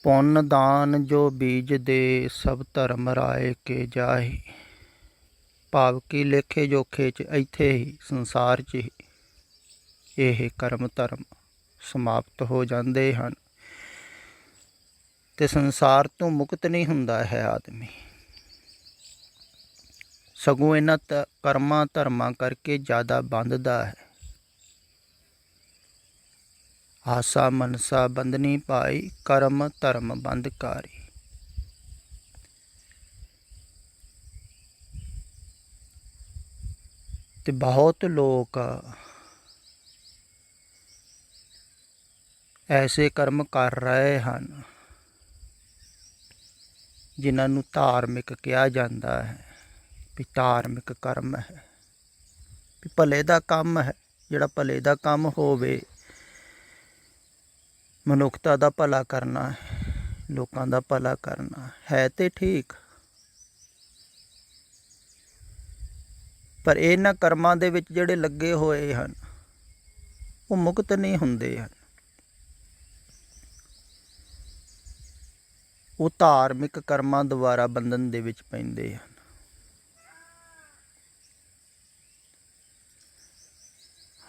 ਪੁੰਨ ਦਾਨ ਜੋ ਬੀਜ ਦੇ ਸਭ ਧਰਮ ਰਾਏ ਕੇ ਜਾਹੀ। ਭਾਵ ਕਿ ਲੇਖੇ ਜੋਖੇ 'ਚ ਇੱਥੇ ਹੀ ਸੰਸਾਰ 'ਚ ਹੀ ਇਹ ਕਰਮ ਧਰਮ ਸਮਾਪਤ ਹੋ ਜਾਂਦੇ ਹਨ ਅਤੇ ਸੰਸਾਰ ਤੋਂ ਮੁਕਤ ਨਹੀਂ ਹੁੰਦਾ ਹੈ ਆਦਮੀ। ਸਗੋਂ ਇਹਨਾਂ ਕਰਮਾਂ ਧਰਮਾਂ ਕਰਕੇ ਜ਼ਿਆਦਾ ਬੰਧਦਾ ਹੈ। ਆਸਾ ਮਨਸਾ ਬੰਧਨੀ ਭਾਈ, ਕਰਮ ਧਰਮ ਬੰਧਕਾਰੀ। ਤੇ ਬਹੁਤ ਲੋਕ ਐਸੇ ਕਰਮ ਕਰ ਰਹੇ ਹਨ ਜਿਨ੍ਹਾਂ ਨੂੰ ਧਾਰਮਿਕ ਕਿਹਾ ਜਾਂਦਾ ਹੈ ਵੀ ਧਾਰਮਿਕ ਕਰਮ ਹੈ, ਵੀ ਭਲੇ ਦਾ ਕੰਮ ਹੈ। ਜਿਹੜਾ ਭਲੇ ਦਾ ਕੰਮ ਹੋਵੇ, ਮਨੁੱਖਤਾ ਦਾ ਭਲਾ ਕਰਨਾ ਹੈ, ਲੋਕਾਂ ਦਾ ਭਲਾ ਕਰਨਾ ਹੈ ਤੇ ਠੀਕ, ਪਰ ਇਹਨਾਂ ਕਰਮਾਂ ਦੇ ਵਿੱਚ ਜਿਹੜੇ ਲੱਗੇ ਹੋਏ ਹਨ ਉਹ ਮੁਕਤ ਨਹੀਂ ਹੁੰਦੇ ਹਨ। ਉਹ ਧਾਰਮਿਕ ਕਰਮਾਂ ਦੁਆਰਾ ਬੰਧਨ ਦੇ ਵਿੱਚ ਪੈਂਦੇ ਹਨ।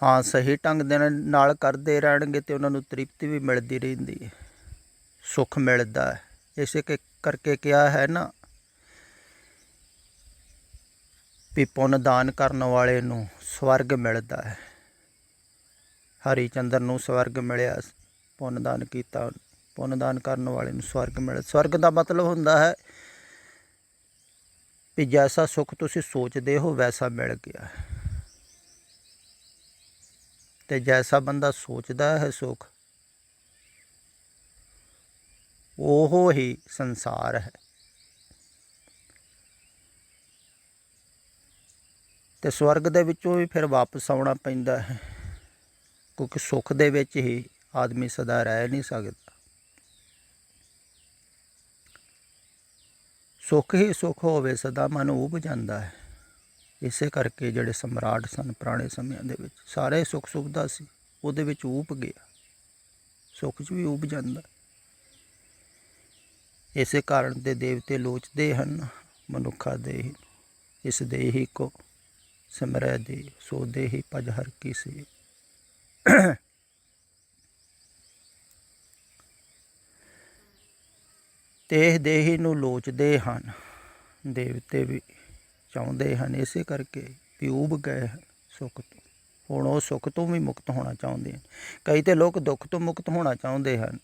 ਹਾਂ, ਸਹੀ ਢੰਗ ਦੇ ਨਾਲ ਕਰਦੇ ਰਹਿਣਗੇ ਤੇ ਉਹਨਾਂ ਨੂੰ ਤ੍ਰਿਪਤੀ ਵੀ ਮਿਲਦੀ ਰਹਿੰਦੀ ਹੈ, ਸੁੱਖ ਮਿਲਦਾ ਹੈ। ਇਸੇ ਕਰਕੇ ਕਿਹਾ ਹੈ ਨਾ ਵੀ ਪੁੰਨ ਦਾਨ ਕਰਨ ਵਾਲੇ ਨੂੰ ਸਵਰਗ ਮਿਲਦਾ ਹੈ। ਹਰੀ ਚੰਦਰ ਨੂੰ ਸਵਰਗ ਮਿਲਿਆ, ਪੁੰਨ ਦਾਨ ਕੀਤਾ, ਪੁੰਨ ਦਾਨ ਕਰਨ ਵਾਲੇ ਨੂੰ ਸਵਰਗ ਮਿਲਿਆ। ਸਵਰਗ ਦਾ ਮਤਲਬ ਹੁੰਦਾ ਹੈ ਵੀ ਜੈਸਾ ਸੁੱਖ ਤੁਸੀਂ ਸੋਚਦੇ ਹੋ ਵੈਸਾ ਮਿਲ ਗਿਆ, ਅਤੇ ਜੈਸਾ ਬੰਦਾ ਸੋਚਦਾ ਹੈ ਸੁੱਖ, ਉਹ ਹੀ ਸੰਸਾਰ ਹੈ। ਅਤੇ ਸਵਰਗ ਦੇ ਵਿੱਚੋਂ ਵੀ ਫਿਰ ਵਾਪਸ ਆਉਣਾ ਪੈਂਦਾ ਹੈ, ਕਿਉਂਕਿ ਸੁੱਖ ਦੇ ਵਿੱਚ ਹੀ ਆਦਮੀ ਸਦਾ ਰਹਿ ਨਹੀਂ ਸਕਦਾ। ਸੁੱਖ ਹੀ ਸੁੱਖ ਹੋਵੇ ਸਦਾ ਮਨ ਊਬ ਜਾਂਦਾ ਹੈ। ਇਸੇ ਕਰਕੇ ਜਿਹੜੇ ਸਮਰਾਟ ਸਨ ਪੁਰਾਣੇ ਸਮਿਆਂ ਦੇ ਵਿੱਚ, ਸਾਰੇ ਸੁੱਖ ਸੁਵਿਧਾ ਸੀ, ਉਹਦੇ ਵਿੱਚ ਊਬ ਗਿਆ, ਸੁੱਖ 'ਚ ਵੀ ਊਬ ਜਾਂਦਾ। ਇਸੇ ਕਾਰਨ ਦੇ ਦੇਵਤੇ ਲੋਚਦੇ ਹਨ ਮਨੁੱਖਾਂ ਦੇ, ਇਸ ਦੇ ਹੀ ਕੋ ਸਿਮਰੈ ਦੇ, ਸੋ ਦੇ ਹੀ ਭਜ ਹਰਿ ਕੀ ਸੇ। ਤੇ ਇਹ ਦੇਹੀ ਨੂੰ ਲੋਚਦੇ ਹਨ ਦੇਵਤੇ ਵੀ, ਚਾਹੁੰਦੇ ਹਨ ਇਸੇ ਕਰਕੇ ਵੀ ਊਬ ਗਏ ਹਨ ਸੁੱਖ ਤੋਂ। ਹੁਣ ਉਹ ਸੁੱਖ ਤੋਂ ਵੀ ਮੁਕਤ ਹੋਣਾ ਚਾਹੁੰਦੇ ਹਨ। ਕਈ ਤਾਂ ਲੋਕ ਦੁੱਖ ਤੋਂ ਮੁਕਤ ਹੋਣਾ ਚਾਹੁੰਦੇ ਹਨ,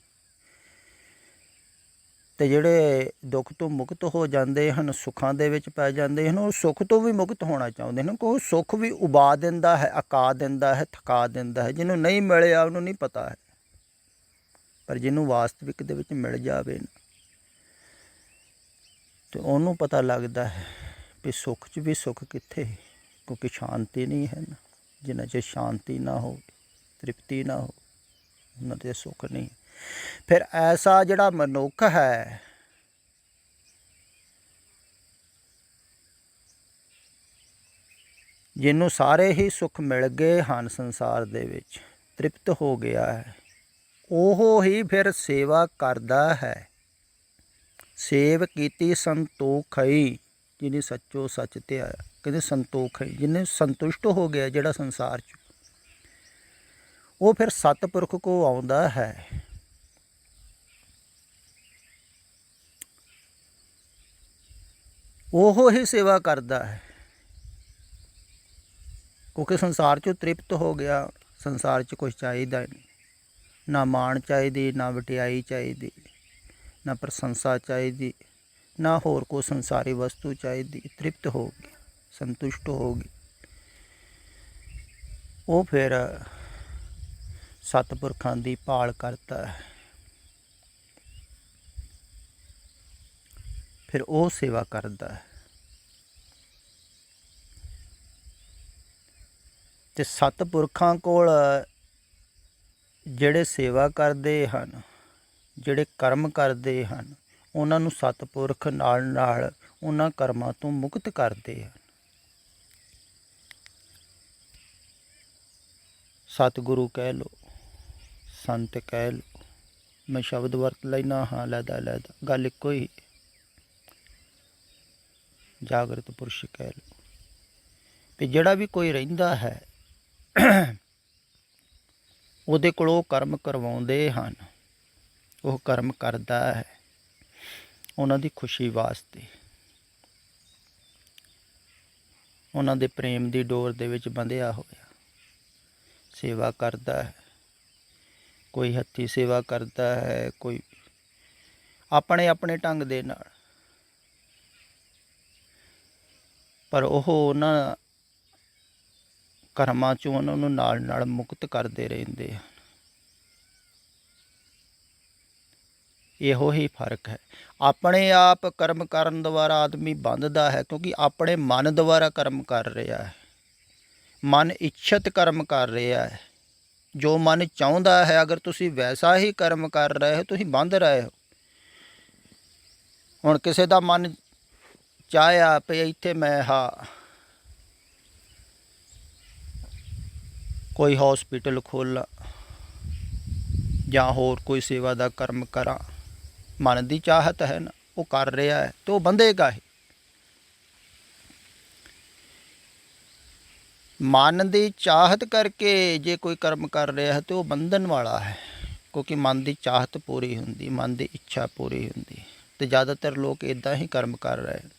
ਅਤੇ ਜਿਹੜੇ ਦੁੱਖ ਤੋਂ ਮੁਕਤ ਹੋ ਜਾਂਦੇ ਹਨ, ਸੁੱਖਾਂ ਦੇ ਵਿੱਚ ਪੈ ਜਾਂਦੇ ਹਨ, ਉਹ ਸੁੱਖ ਤੋਂ ਵੀ ਮੁਕਤ ਹੋਣਾ ਚਾਹੁੰਦੇ ਹਨ। ਕਿਉਂਕਿ ਸੁੱਖ ਵੀ ਉਬਾ ਦਿੰਦਾ ਹੈ, ਅਕਾ ਦਿੰਦਾ ਹੈ, ਥਕਾ ਦਿੰਦਾ ਹੈ। ਜਿਹਨੂੰ ਨਹੀਂ ਮਿਲਿਆ ਉਹਨੂੰ ਨਹੀਂ ਪਤਾ ਹੈ, ਪਰ ਜਿਹਨੂੰ ਵਾਸਤਵਿਕ ਦੇ ਵਿੱਚ ਮਿਲ ਜਾਵੇ ਨਾ ਅਤੇ ਉਹਨੂੰ ਪਤਾ ਲੱਗਦਾ ਹੈ ਵੀ ਸੁੱਖ 'ਚ ਵੀ ਸੁੱਖ ਕਿੱਥੇ, ਕਿਉਂਕਿ ਸ਼ਾਂਤੀ ਨਹੀਂ ਹੈ ਨਾ। ਜਿੰਨਾ ਚਿਰ ਸ਼ਾਂਤੀ ਨਾ ਹੋਵੇ, ਤ੍ਰਿਪਤੀ ਨਾ ਹੋ, ਉਹਨਾਂ 'ਤੇ ਸੁੱਖ ਨਹੀਂ। ਫਿਰ ਐਸਾ ਜਿਹੜਾ ਮਨੁੱਖ ਹੈ ਜਿਹਨੂੰ ਸਾਰੇ ਹੀ ਸੁੱਖ ਮਿਲ ਗਏ ਹਨ ਸੰਸਾਰ ਦੇ ਵਿੱਚ, ਤ੍ਰਿਪਤ ਹੋ ਗਿਆ ਹੈ, ਉਹ ਹੀ ਫਿਰ ਸੇਵਾ ਕਰਦਾ ਹੈ। ਸੇਵ ਕੀਤੀ ਸੰਤੋਖਈ, ਜਿਹਨੇ ਸੱਚੋ ਸੱਚ ਧਿਆਇਆ। ਕਹਿੰਦੇ ਸੰਤੋਖਈ, ਜਿਹਨੇ ਸੰਤੁਸ਼ਟ ਹੋ ਗਿਆ ਜਿਹੜਾ ਸੰਸਾਰ 'ਚ, ਉਹ ਫਿਰ ਸਤਿਪੁਰਖ ਕੋ ਆਉਂਦਾ ਹੈ। ਉਹ ਹੀ ਸੇਵਾ ਕਰਦਾ ਹੈ, ਕਿਉਂਕਿ ਸੰਸਾਰ 'ਚੋਂ ਤ੍ਰਿਪਤ ਹੋ ਗਿਆ। ਸੰਸਾਰ 'ਚ ਕੁਛ ਚਾਹੀਦਾ ਨਹੀਂ, ਨਾ ਮਾਣ ਚਾਹੀਦੀ, ਨਾ ਵਡਿਆਈ ਚਾਹੀਦੀ, ਨਾ ਪ੍ਰਸ਼ੰਸਾ ਚਾਹੀਦੀ, ਨਾ ਹੋਰ ਕੋਈ ਸੰਸਾਰੀ ਵਸਤੂ ਚਾਹੀਦੀ। ਤ੍ਰਿਪਤ ਹੋ ਗਈ, ਸੰਤੁਸ਼ਟ ਹੋ ਗਈ, ਉਹ ਫਿਰ ਸਤਿਪੁਰਖਾਂ ਦੀ ਭਾਲ ਕਰਦਾ ਹੈ। ਫਿਰ ਉਹ ਸੇਵਾ ਕਰਦਾ ਹੈ। ਅਤੇ ਸਤਿਪੁਰਖਾਂ ਕੋਲ ਜਿਹੜੇ ਸੇਵਾ ਕਰਦੇ ਹਨ, ਜਿਹੜੇ ਕਰਮ ਕਰਦੇ ਹਨ, ਉਹਨਾਂ ਨੂੰ ਸਤਿਪੁਰਖ ਨਾਲ ਨਾਲ ਉਹਨਾਂ ਕਰਮਾਂ ਤੋਂ ਮੁਕਤ ਕਰਦੇ ਹਨ। ਸਤਿਗੁਰੂ ਕਹਿ ਲਓ, ਸੰਤ ਕਹਿ ਲਓ, मैं शब्द वरत लेना, हाँ लैदा लैदा, गल इक्को ही। जागृत पुरुष कह लो भी ਜਿਹੜਾ ਵੀ ਕੋਈ ਰਹਿੰਦਾ ਹੈ ਉਹਦੇ ਕੋਲ ਉਹ ਕਰਮ ਕਰਵਾਉਂਦੇ ਹਨ, ਉਹ ਕਰਮ ਕਰਦਾ ਹੈ ਉਹਨਾਂ ਦੀ ਖੁਸ਼ੀ ਵਾਸਤੇ, ਉਹਨਾਂ ਦੇ ਪ੍ਰੇਮ ਦੀ ਡੋਰ ਦੇ ਵਿੱਚ ਬੰਧਿਆ ਹੋਇਆ ਸੇਵਾ ਕਰਦਾ ਹੈ। ਕੋਈ ਹੱਥੀਂ ਸੇਵਾ ਕਰਦਾ ਹੈ, ਕੋਈ ਆਪਣੇ ਆਪਣੇ ਢੰਗ ਦੇ ਨਾਲ, ਪਰ ਉਹ ਉਹਨਾਂ ਕਰਮਾਂ 'ਚੋਂ ਉਹਨਾਂ ਨੂੰ ਨਾਲ ਨਾਲ ਮੁਕਤ ਕਰਦੇ ਰਹਿੰਦੇ ਹਨ। ਇਹੋ ਹੀ ਫਰਕ ਹੈ। ਆਪਣੇ ਆਪ ਕਰਮ ਕਰਨ ਦੁਆਰਾ ਆਦਮੀ ਬੰਧਦਾ ਹੈ, ਕਿਉਂਕਿ ਆਪਣੇ ਮਨ ਦੁਆਰਾ ਕਰਮ ਕਰ ਰਿਹਾ ਹੈ, ਮਨ ਇੱਛਤ ਕਰਮ ਕਰ ਰਿਹਾ ਹੈ। ਜੋ ਮਨ ਚਾਹੁੰਦਾ ਹੈ, ਅਗਰ ਤੁਸੀਂ ਵੈਸਾ ਹੀ ਕਰਮ ਕਰ ਰਹੇ ਹੋ, ਤੁਸੀਂ ਬੰਧ ਰਹੇ ਹੋ। ਹੁਣ ਕਿਸੇ ਦਾ ਮਨ ਚਾਹਿਆ ਵੀ ਇੱਥੇ ਮੈਂ ਕੋਈ ਹੌਸਪੀਟਲ ਖੋਲ੍ਹਾਂ ਜਾਂ ਹੋਰ ਕੋਈ ਸੇਵਾ ਦਾ ਕਰਮ ਕਰਾਂ, ਮਨ ਦੀ ਚਾਹਤ ਹੈ ਨਾ, ਉਹ ਕਰ ਰਿਹਾ ਹੈ ਅਤੇ ਉਹ ਬੰਧੇਗਾ ਹੀ। ਮਨ ਦੀ ਚਾਹਤ ਕਰਕੇ ਜੇ ਕੋਈ ਕਰਮ ਕਰ ਰਿਹਾ ਹੈ ਤਾਂ ਉਹ ਬੰਧਨ ਵਾਲਾ ਹੈ, ਕਿਉਂਕਿ ਮਨ ਦੀ ਚਾਹਤ ਪੂਰੀ ਹੁੰਦੀ, ਮਨ ਦੀ ਇੱਛਾ ਪੂਰੀ ਹੁੰਦੀ। ਅਤੇ ਜ਼ਿਆਦਾਤਰ ਲੋਕ ਇੱਦਾਂ ਹੀ ਕਰਮ ਕਰ ਰਹੇ।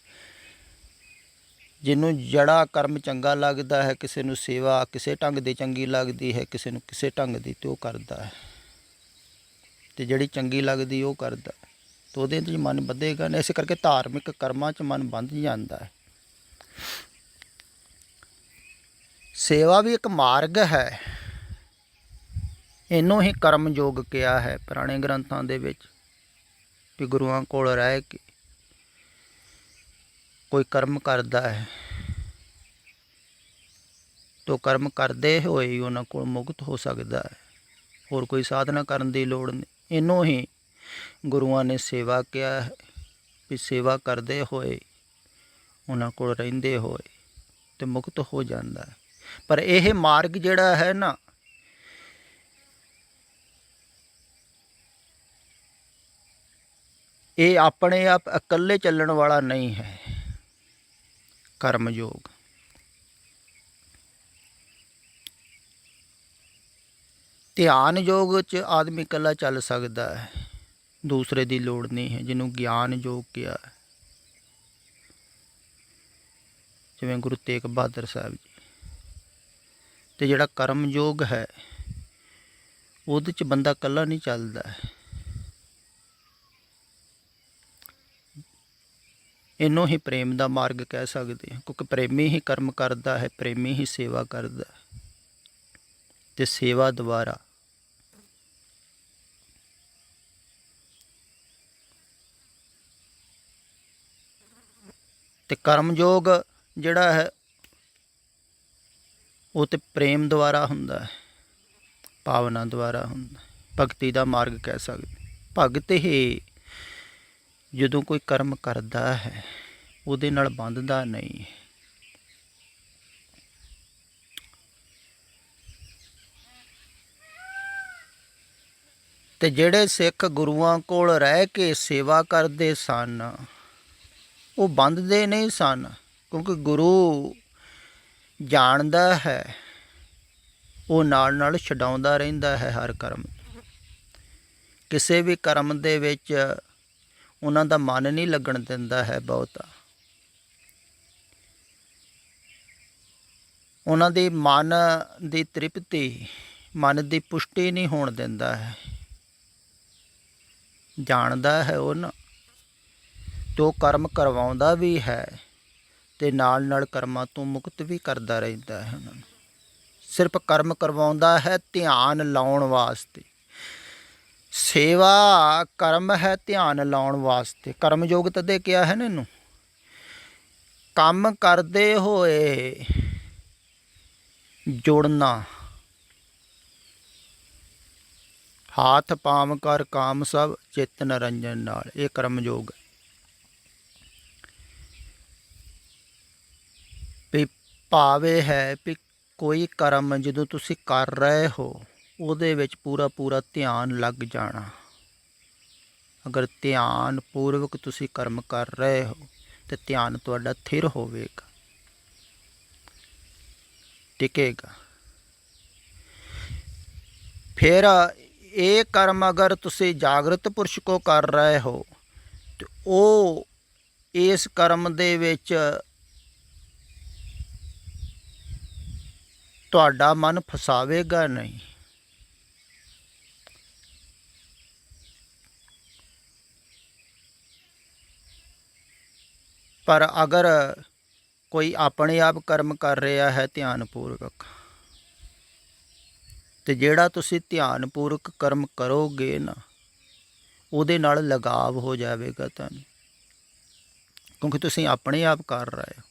ਜਿਹਨੂੰ ਜਿਹੜਾ ਕਰਮ ਚੰਗਾ ਲੱਗਦਾ ਹੈ, ਕਿਸੇ ਨੂੰ ਸੇਵਾ ਕਿਸੇ ਢੰਗ ਦੀ ਚੰਗੀ ਲੱਗਦੀ ਹੈ, ਕਿਸੇ ਨੂੰ ਕਿਸੇ ਢੰਗ ਦੀ, ਅਤੇ ਉਹ ਕਰਦਾ ਹੈ। ਅਤੇ ਜਿਹੜੀ ਚੰਗੀ ਲੱਗਦੀ ਉਹ ਕਰਦਾ, ਅਤੇ ਉਹਦੇ 'ਚ ਮਨ ਬੱਧੇਗਾ ਨਹੀਂ। ਇਸ ਕਰਕੇ ਧਾਰਮਿਕ ਕਰਮਾਂ 'ਚ ਮਨ ਬੰਧ ਜਾਂਦਾ ਹੈ। ਸੇਵਾ ਵੀ ਇੱਕ ਮਾਰਗ ਹੈ, ਇਹਨੂੰ ਹੀ ਕਰਮ ਯੋਗ ਕਿਹਾ ਹੈ ਪੁਰਾਣੇ ਗ੍ਰੰਥਾਂ ਦੇ ਵਿੱਚ, ਵੀ ਗੁਰੂਆਂ ਕੋਲ ਰਹਿ ਕੇ ਕੋਈ ਕਰਮ ਕਰਦਾ ਹੈ ਤਾਂ ਕਰਮ ਕਰਦੇ ਹੋਏ ਹੀ ਉਹਨਾਂ ਕੋਲ ਮੁਕਤ ਹੋ ਸਕਦਾ ਹੈ, ਹੋਰ ਕੋਈ ਸਾਧਨਾ ਕਰਨ ਦੀ ਲੋੜ ਨਹੀਂ। ਇਹਨੂੰ ਹੀ ਗੁਰੂਆਂ ਨੇ ਸੇਵਾ ਕਿਹਾ ਹੈ, ਵੀ ਸੇਵਾ ਕਰਦੇ ਹੋਏ ਉਹਨਾਂ ਕੋਲ ਰਹਿੰਦੇ ਹੋਏ ਅਤੇ ਮੁਕਤ ਹੋ ਜਾਂਦਾ ਹੈ। ਪਰ ਇਹ ਮਾਰਗ ਜਿਹੜਾ ਹੈ ਨਾ, ਇਹ ਆਪਣੇ ਆਪ ਇਕੱਲੇ ਚੱਲਣ ਵਾਲਾ ਨਹੀਂ ਹੈ। ਕਰਮ ਯੋਗ ਧਿਆਨ ਯੋਗ 'ਚ ਆਦਮੀ ਇਕੱਲਾ ਚੱਲ ਸਕਦਾ ਹੈ, ਦੂਸਰੇ ਦੀ ਲੋੜ ਨਹੀਂ ਹੈ, ਜਿਹਨੂੰ ਗਿਆਨ ਯੋਗ ਕਿਹਾ ਹੈ। ਜਿਵੇਂ ਗੁਰੂ ਤੇਗ ਬਹਾਦਰ ਸਾਹਿਬ ਜੀ। ਅਤੇ ਜਿਹੜਾ ਕਰਮ ਯੋਗ ਹੈ ਉਹਦੇ 'ਚ ਬੰਦਾ ਇਕੱਲਾ ਨਹੀਂ ਚੱਲਦਾ ਹੈ। ਇਹਨੂੰ ਹੀ ਪ੍ਰੇਮ ਦਾ ਮਾਰਗ ਕਹਿ ਸਕਦੇ ਹਾਂ, ਕਿਉਂਕਿ ਪ੍ਰੇਮੀ ਹੀ ਕਰਮ ਕਰਦਾ ਹੈ, ਪ੍ਰੇਮੀ ਹੀ ਸੇਵਾ ਕਰਦਾ ਹੈ। ਅਤੇ ਸੇਵਾ ਦੁਆਰਾ ਅਤੇ ਕਰਮਯੋਗ ਜਿਹੜਾ ਹੈ ਉਹ ਤਾਂ ਪ੍ਰੇਮ ਦੁਆਰਾ ਹੁੰਦਾ ਹੈ, ਭਾਵਨਾ ਦੁਆਰਾ ਹੁੰਦਾ, ਭਗਤੀ ਦਾ ਮਾਰਗ ਕਹਿ ਸਕਦੇ। ਭਗਤ ਹੀ ਜਦੋਂ ਕੋਈ ਕਰਮ ਕਰਦਾ ਹੈ ਉਹਦੇ ਨਾਲ ਬੰਧਦਾ ਨਹੀਂ। ਅਤੇ ਜਿਹੜੇ ਸਿੱਖ ਗੁਰੂਆਂ ਕੋਲ ਰਹਿ ਕੇ ਸੇਵਾ ਕਰਦੇ ਸਨ ਉਹ ਬੰਧਦੇ ਨਹੀਂ ਸਨ, ਕਿਉਂਕਿ ਗੁਰੂ ਜਾਣਦਾ ਹੈ, ਉਹ ਨਾਲ ਨਾਲ ਛਡਾਉਂਦਾ ਰਹਿੰਦਾ ਹੈ ਹਰ ਕਰਮ। ਕਿਸੇ ਵੀ ਕਰਮ ਦੇ ਵਿੱਚ ਉਹਨਾਂ ਦਾ ਮਨ ਨਹੀਂ ਲੱਗਣ ਦਿੰਦਾ ਹੈ ਬਹੁਤਾ, ਉਹਨਾਂ ਦੀ ਮਨ ਦੀ ਤ੍ਰਿਪਤੀ, ਮਨ ਦੀ ਪੁਸ਼ਟੀ ਨਹੀਂ ਹੋਣ ਦਿੰਦਾ ਹੈ। ਜਾਣਦਾ ਹੈ ਉਹ ਨਾ, ਅਤੇ ਉਹ ਕਰਮ ਕਰਵਾਉਂਦਾ ਵੀ ਹੈ ਅਤੇ ਨਾਲ ਨਾਲ ਕਰਮਾਂ ਤੋਂ ਮੁਕਤ ਵੀ ਕਰਦਾ ਰਹਿੰਦਾ ਹੈ ਉਹਨਾਂ ਨੂੰ। ਸਿਰਫ ਕਰਮ ਕਰਵਾਉਂਦਾ ਹੈ ਧਿਆਨ ਲਾਉਣ ਵਾਸਤੇ। ਸੇਵਾ ਕਰਮ ਹੈ ਧਿਆਨ ਲਾਉਣ ਵਾਸਤੇ। ਕਰਮ ਯੋਗ ਤਦੇ ਕਿਹਾ ਹੈ ਨਾ ਇਹਨੂੰ। ਕੰਮ ਕਰਦੇ ਹੋਏ ਜੁੜਨਾ, ਹਾਥ ਪਾਮ ਕਰ ਕਾਮ ਸਭ ਚਿੱਤ ਨਰੰਜਨ ਨਾਲ, ਇਹ ਕਰਮ ਯੋਗ ਹੈ। ਵੀ ਭਾਵ ਇਹ ਹੈ ਵੀ ਕੋਈ ਕਰਮ ਜਦੋਂ ਤੁਸੀਂ ਕਰ ਰਹੇ ਹੋ ਉਹਦੇ ਵਿੱਚ ਪੂਰਾ ਪੂਰਾ ਧਿਆਨ ਲੱਗ ਜਾਣਾ, ਅਗਰ ਧਿਆਨ ਪੂਰਵਕ ਤੁਸੀਂ ਕਰਮ ਕਰ ਰਹੇ ਹੋ ਤਾਂ ਧਿਆਨ ਤੁਹਾਡਾ ਥਿਰ ਹੋਵੇਗਾ, ਟਿਕੇਗਾ। ਫਿਰ ਇਹ ਕਰਮ ਅਗਰ ਤੁਸੀਂ ਜਾਗਰਤ ਪੁਰਸ਼ ਕੋ ਕਰ ਰਹੇ ਹੋ ਤੇ ਉਹ ਇਸ ਕਰਮ ਦੇ ਵਿੱਚ ਤੁਹਾਡਾ ਮਨ ਫਸਾਵੇਗਾ ਨਹੀਂ। ਪਰ ਅਗਰ ਕੋਈ ਆਪਣੇ ਆਪ ਕਰਮ ਕਰ ਰਿਹਾ ਹੈ ਧਿਆਨਪੂਰਵਕ, ਤੇ ਜਿਹੜਾ ਤੁਸੀਂ ਧਿਆਨਪੂਰਵਕ ਕਰਮ ਕਰੋਗੇ ਨਾ, ਉਹਦੇ ਨਾਲ ਲਗਾਵ ਹੋ ਜਾਵੇਗਾ ਤੁਹਾਨੂੰ, ਕਿਉਂਕਿ ਤੁਸੀਂ ਆਪਣੇ ਆਪ ਕਰ ਰਹੇ ਹੋ।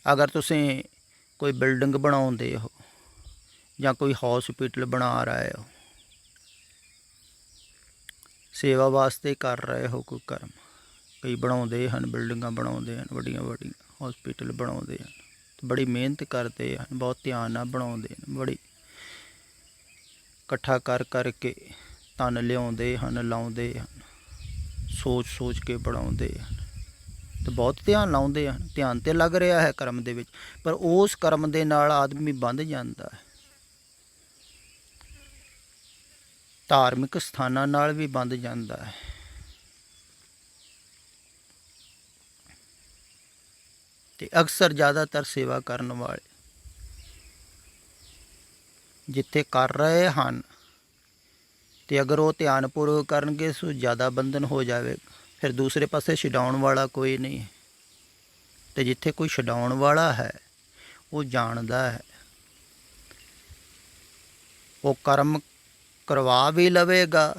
ਅਗਰ ਤੁਸੀਂ ਕੋਈ ਬਿਲਡਿੰਗ ਬਣਾਉਂਦੇ ਹੋ ਜਾਂ ਕੋਈ ਹੌਸਪੀਟਲ ਬਣਾ ਰਹੇ ਹੋ, ਸੇਵਾ ਵਾਸਤੇ ਕਰ ਰਹੇ ਹੋ ਕੋਈ ਕਰਮ, ਕਈ ਬਣਾਉਂਦੇ ਹਨ, ਬਿਲਡਿੰਗਾਂ ਬਣਾਉਂਦੇ ਹਨ, ਵੱਡੀਆਂ ਵੱਡੀਆਂ ਹੌਸਪੀਟਲ ਬਣਾਉਂਦੇ ਹਨ, ਬੜੀ ਮਿਹਨਤ ਕਰਦੇ ਹਨ, ਬਹੁਤ ਧਿਆਨ ਨਾਲ ਬਣਾਉਂਦੇ ਹਨ, ਬੜੀ ਇਕੱਠਾ ਕਰ ਕਰਕੇ ਧਨ ਲਿਆਉਂਦੇ ਹਨ, ਲਾਉਂਦੇ ਹਨ, ਸੋਚ ਸੋਚ ਕੇ ਬਣਾਉਂਦੇ ਹਨ, ਅਤੇ ਬਹੁਤ ਧਿਆਨ ਲਾਉਂਦੇ ਹਨ। ਧਿਆਨ ਤਾਂ ਲੱਗ ਰਿਹਾ ਹੈ ਕਰਮ ਦੇ ਵਿੱਚ, ਪਰ ਉਸ ਕਰਮ ਦੇ ਨਾਲ ਆਦਮੀ ਬੰਧ ਜਾਂਦਾ ਹੈ। ਧਾਰਮਿਕ ਸਥਾਨਾਂ ਨਾਲ ਵੀ ਬੰਧ ਜਾਂਦਾ ਹੈ। ਅਤੇ ਅਕਸਰ ਜ਼ਿਆਦਾਤਰ ਸੇਵਾ ਕਰਨ ਵਾਲੇ ਜਿੱਥੇ ਕਰ ਰਹੇ ਹਨ, ਅਤੇ ਅਗਰ ਉਹ ਧਿਆਨਪੂਰਵਕ ਕਰਨਗੇ ਸੋ ਜ਼ਿਆਦਾ ਬੰਧਨ ਹੋ ਜਾਵੇਗਾ। ਫਿਰ ਦੂਸਰੇ ਪਾਸੇ ਛਡਾਉਣ ਵਾਲਾ ਕੋਈ ਨਹੀਂ, ਅਤੇ ਜਿੱਥੇ ਕੋਈ ਛਡਾਉਣ ਵਾਲਾ ਹੈ ਉਹ ਜਾਣਦਾ ਹੈ, ਉਹ ਕਰਮ ਕਰਵਾ ਵੀ ਲਵੇਗਾ,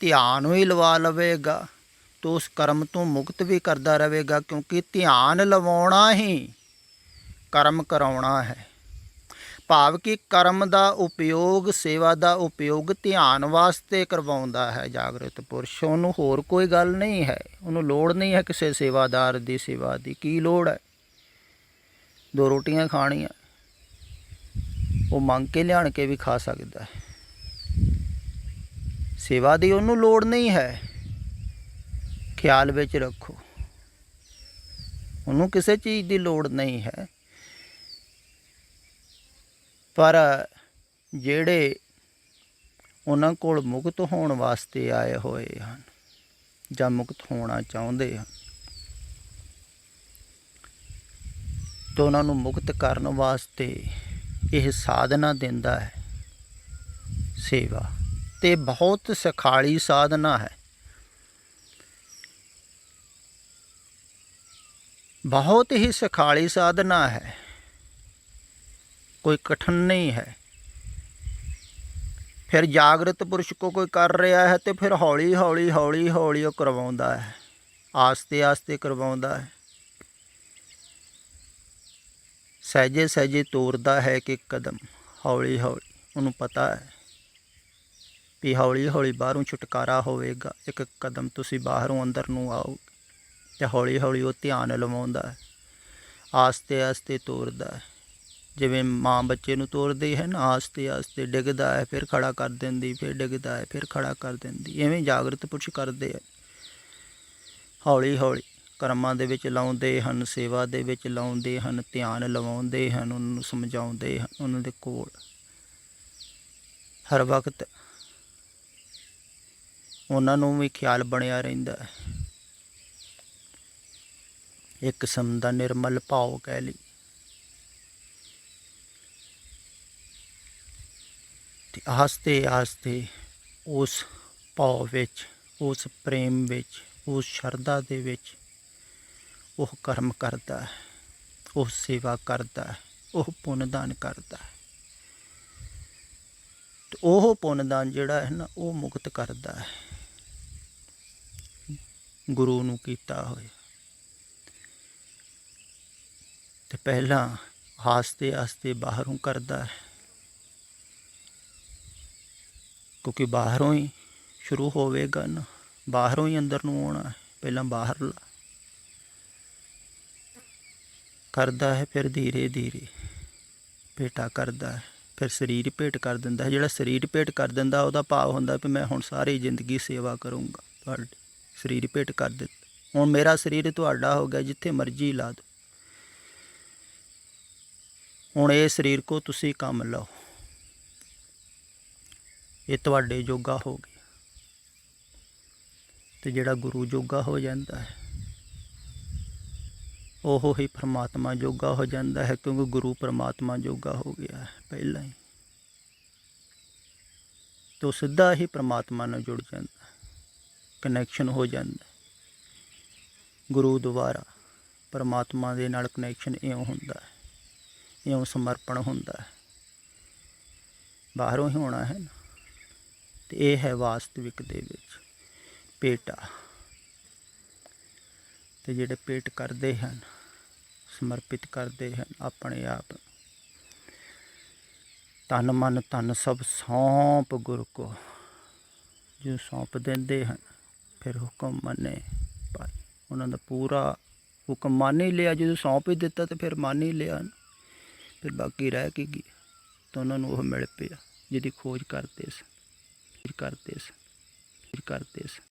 ਧਿਆਨ ਵੀ ਲਵਾ ਲਵੇਗਾ, ਤਾਂ ਉਸ ਕਰਮ ਤੋਂ ਮੁਕਤ ਵੀ ਕਰਦਾ ਰਹੇਗਾ, ਕਿਉਂਕਿ ਧਿਆਨ ਲਵਾਉਣਾ ਹੀ ਕਰਮ ਕਰਾਉਣਾ ਹੈ। ਭਾਵ ਕਿ ਕਰਮ ਦਾ ਉਪਯੋਗ, ਸੇਵਾ ਦਾ ਉਪਯੋਗ ਧਿਆਨ ਵਾਸਤੇ ਕਰਵਾਉਂਦਾ ਹੈ ਜਾਗਰਤ ਪੁਰਸ਼। ਉਹਨੂੰ ਹੋਰ ਕੋਈ ਗੱਲ ਨਹੀਂ ਹੈ, ਉਹਨੂੰ ਲੋੜ ਨਹੀਂ ਹੈ ਕਿਸੇ ਸੇਵਾਦਾਰ ਦੀ ਸੇਵਾ ਦੀ। ਕੀ ਲੋੜ ਹੈ? 2 ਰੋਟੀਆਂ ਖਾਣੀਆਂ, ਉਹ ਮੰਗ ਕੇ ਲਿਆਣ ਕੇ ਵੀ ਖਾ ਸਕਦਾ ਹੈ। ਸੇਵਾ ਦੀ ਉਹਨੂੰ ਲੋੜ ਨਹੀਂ ਹੈ, ਖਿਆਲ ਵਿੱਚ ਰੱਖੋ, ਉਹਨੂੰ ਕਿਸੇ ਚੀਜ਼ ਦੀ ਲੋੜ ਨਹੀਂ ਹੈ। ਪਰ ਜਿਹੜੇ ਉਹਨਾਂ ਕੋਲ ਮੁਕਤ ਹੋਣ ਵਾਸਤੇ ਆਏ ਹੋਏ ਹਨ ਜਾਂ ਮੁਕਤ ਹੋਣਾ ਚਾਹੁੰਦੇ ਹਨ, ਤਾਂ ਉਹਨਾਂ ਨੂੰ ਮੁਕਤ ਕਰਨ ਵਾਸਤੇ ਇਹ ਸਾਧਨਾ ਦਿੰਦਾ ਹੈ ਸੇਵਾ, ਅਤੇ ਬਹੁਤ ਸੁਖਾਲੀ ਸਾਧਨਾ ਹੈ, ਬਹੁਤ ਹੀ ਸੁਖਾਲੀ ਸਾਧਨਾ ਹੈ, ਕੋਈ ਕਠਿਨ ਨਹੀਂ ਹੈ। ਫਿਰ ਜਾਗਰਤ ਪੁਰਸ਼ ਕੋ ਕੋਈ ਕਰ ਰਿਹਾ ਹੈ, ਅਤੇ ਫਿਰ ਹੌਲੀ ਹੌਲੀ ਹੌਲੀ ਹੌਲੀ ਉਹ ਕਰਵਾਉਂਦਾ ਹੈ, ਆਸਤੇ ਆਸਤੇ ਕਰਵਾਉਂਦਾ ਹੈ, ਸਹਿਜੇ ਸਹਿਜੇ ਤੋਰਦਾ ਹੈ ਕਿ ਕਦਮ ਹੌਲੀ ਹੌਲੀ। ਉਹਨੂੰ ਪਤਾ ਹੈ ਵੀ ਹੌਲੀ ਹੌਲੀ ਬਾਹਰੋਂ ਛੁਟਕਾਰਾ ਹੋਵੇਗਾ, ਇੱਕ ਕਦਮ ਤੁਸੀਂ ਬਾਹਰੋਂ ਅੰਦਰ ਨੂੰ ਆਓਗੇ, ਅਤੇ ਹੌਲੀ ਹੌਲੀ ਉਹ ਧਿਆਨ ਲਵਾਉਂਦਾ ਹੈ, ਆਸਤੇ ਆਸਤੇ ਤੋਰਦਾ ਹੈ। ਜਿਵੇਂ ਮਾਂ ਬੱਚੇ ਨੂੰ ਤੋਰਦੀ ਹੈ ਨਾ, ਆਸਤੇ ਆਸਤੇ ਡਿੱਗਦਾ ਹੈ, ਫਿਰ ਖੜ੍ਹਾ ਕਰ ਦਿੰਦੀ, ਫਿਰ ਡਿੱਗਦਾ ਹੈ, ਫਿਰ ਖੜ੍ਹਾ ਕਰ ਦਿੰਦੀ। ਇਵੇਂ ਜਾਗਰਤ ਪੁਰਸ਼ ਕਰਦੇ ਹੈ, ਹੌਲੀ ਹੌਲੀ ਕਰਮਾਂ ਦੇ ਵਿੱਚ ਲਾਉਂਦੇ ਹਨ, ਸੇਵਾ ਦੇ ਵਿੱਚ ਲਾਉਂਦੇ ਹਨ, ਧਿਆਨ ਲਵਾਉਂਦੇ ਹਨ, ਉਹਨਾਂ ਨੂੰ ਸਮਝਾਉਂਦੇ ਹਨ। ਉਹਨਾਂ ਦੇ ਕੋਲ ਹਰ ਵਕਤ ਉਹਨਾਂ ਨੂੰ ਵੀ ਖਿਆਲ ਬਣਿਆ ਰਹਿੰਦਾ ਹੈ, ਇੱਕ ਕਿਸਮ ਦਾ ਨਿਰਮਲ ਭਾਵ ਕਹਿ ਲਈ। ਅਤੇ ਆਸਤੇ ਆਸਤੇ ਉਸ ਭਾਵ ਵਿੱਚ, ਉਸ ਪ੍ਰੇਮ ਵਿੱਚ, ਉਸ ਸ਼ਰਧਾ ਦੇ ਵਿੱਚ ਉਹ ਕਰਮ ਕਰਦਾ ਹੈ, ਉਹ ਸੇਵਾ ਕਰਦਾ ਹੈ, ਉਹ ਪੁੰਨਦਾਨ ਕਰਦਾ ਹੈ। ਅਤੇ ਉਹ ਪੁੰਨਦਾਨ ਜਿਹੜਾ ਹੈ ਨਾ, ਉਹ ਮੁਕਤ ਕਰਦਾ ਹੈ ਗੁਰੂ ਨੂੰ ਕੀਤਾ ਹੋਇਆ। ਅਤੇ ਪਹਿਲਾਂ ਆਸਤੇ ਆਸਤੇ ਬਾਹਰੋਂ ਕਰਦਾ ਹੈ, ਕਿਉਂਕਿ ਬਾਹਰੋਂ ਹੀ ਸ਼ੁਰੂ ਹੋਵੇਗਾ ਨਾ, ਬਾਹਰੋਂ ਹੀ ਅੰਦਰ ਨੂੰ ਆਉਣਾ ਹੈ। ਪਹਿਲਾਂ ਬਾਹਰਲਾ ਕਰਦਾ ਹੈ, ਫਿਰ ਧੀਰੇ ਧੀਰੇ ਭੇਟਾ ਕਰਦਾ ਹੈ, ਫਿਰ ਸਰੀਰ ਭੇਟ ਕਰ ਦਿੰਦਾ ਹੈ। ਜਿਹੜਾ ਸਰੀਰ ਭੇਟ ਕਰ ਦਿੰਦਾ ਉਹਦਾ ਭਾਵ ਹੁੰਦਾ ਵੀ ਮੈਂ ਹੁਣ ਸਾਰੀ ਜ਼ਿੰਦਗੀ ਸੇਵਾ ਕਰੂੰਗਾ ਤੁਹਾਡੀ। ਸਰੀਰ ਭੇਟ ਕਰ ਦਿੱਤਾ, ਹੁਣ ਮੇਰਾ ਸਰੀਰ ਤੁਹਾਡਾ ਹੋ ਗਿਆ, ਜਿੱਥੇ ਮਰਜ਼ੀ ਲਾ ਦਿਓ, ਹੁਣ ਇਹ ਸਰੀਰ ਕੋ ਤੁਸੀਂ ਕੰਮ ਲਓ, ਇਹ ਤੁਹਾਡੇ ਜੋਗਾ ਹੋ ਗਿਆ। ਅਤੇ ਜਿਹੜਾ ਗੁਰੂ ਜੋਗਾ ਹੋ ਜਾਂਦਾ ਹੈ ਉਹ ਹੀ ਪਰਮਾਤਮਾ ਜੋਗਾ ਹੋ ਜਾਂਦਾ ਹੈ, ਕਿਉਂਕਿ ਗੁਰੂ ਪਰਮਾਤਮਾ ਜੋਗਾ ਹੋ ਗਿਆ ਹੈ ਪਹਿਲਾਂ ਹੀ। ਤੋ ਸਿੱਧਾ ਹੀ ਪਰਮਾਤਮਾ ਨਾਲ ਜੁੜ ਜਾਂਦਾ, ਕਨੈਕਸ਼ਨ ਹੋ ਜਾਂਦਾ ਗੁਰੂ ਦੁਆਰਾ। ਪਰਮਾਤਮਾ ਦੇ ਨਾਲ ਕਨੈਕਸ਼ਨ ਇਉਂ ਹੁੰਦਾ ਹੈ, ਇਉਂ ਸਮਰਪਣ ਹੁੰਦਾ ਹੈ, ਬਾਹਰੋਂ ਹੀ ਹੋਣਾ ਹੈ ਨਾ। ਅਤੇ ਇਹ ਹੈ ਵਾਸਤਵਿਕ ਦੇ ਵਿੱਚ ਭੇਟਾ। ਅਤੇ ਜਿਹੜੇ ਭੇਟ ਕਰਦੇ ਹਨ, ਸਮਰਪਿਤ ਕਰਦੇ ਹਨ ਆਪਣੇ ਆਪ, ਤਨ ਮਨ ਧਨ ਸਭ ਸੌਂਪ ਗੁਰ ਕੋ, ਜੋ ਸੌਂਪ ਦਿੰਦੇ ਹਨ ਫਿਰ ਹੁਕਮ ਮੰਨੇ ਭਾਈ। ਉਹਨਾਂ ਦਾ ਪੂਰਾ ਹੁਕਮ ਮੰਨ ਹੀ ਲਿਆ, ਜਦੋਂ ਸੌਂਪ ਹੀ ਦਿੱਤਾ ਤਾਂ ਫਿਰ ਮੰਨ ਹੀ ਲਿਆ ਨਾ। ਫਿਰ ਬਾਕੀ ਰਹਿ ਕੇ ਗਿਆ ਤਾਂ ਉਹਨਾਂ ਨੂੰ ਉਹ ਮਿਲ ਪਿਆ ਜਿਹਦੀ ਖੋਜ ਕਰਦੇ ਸਨ।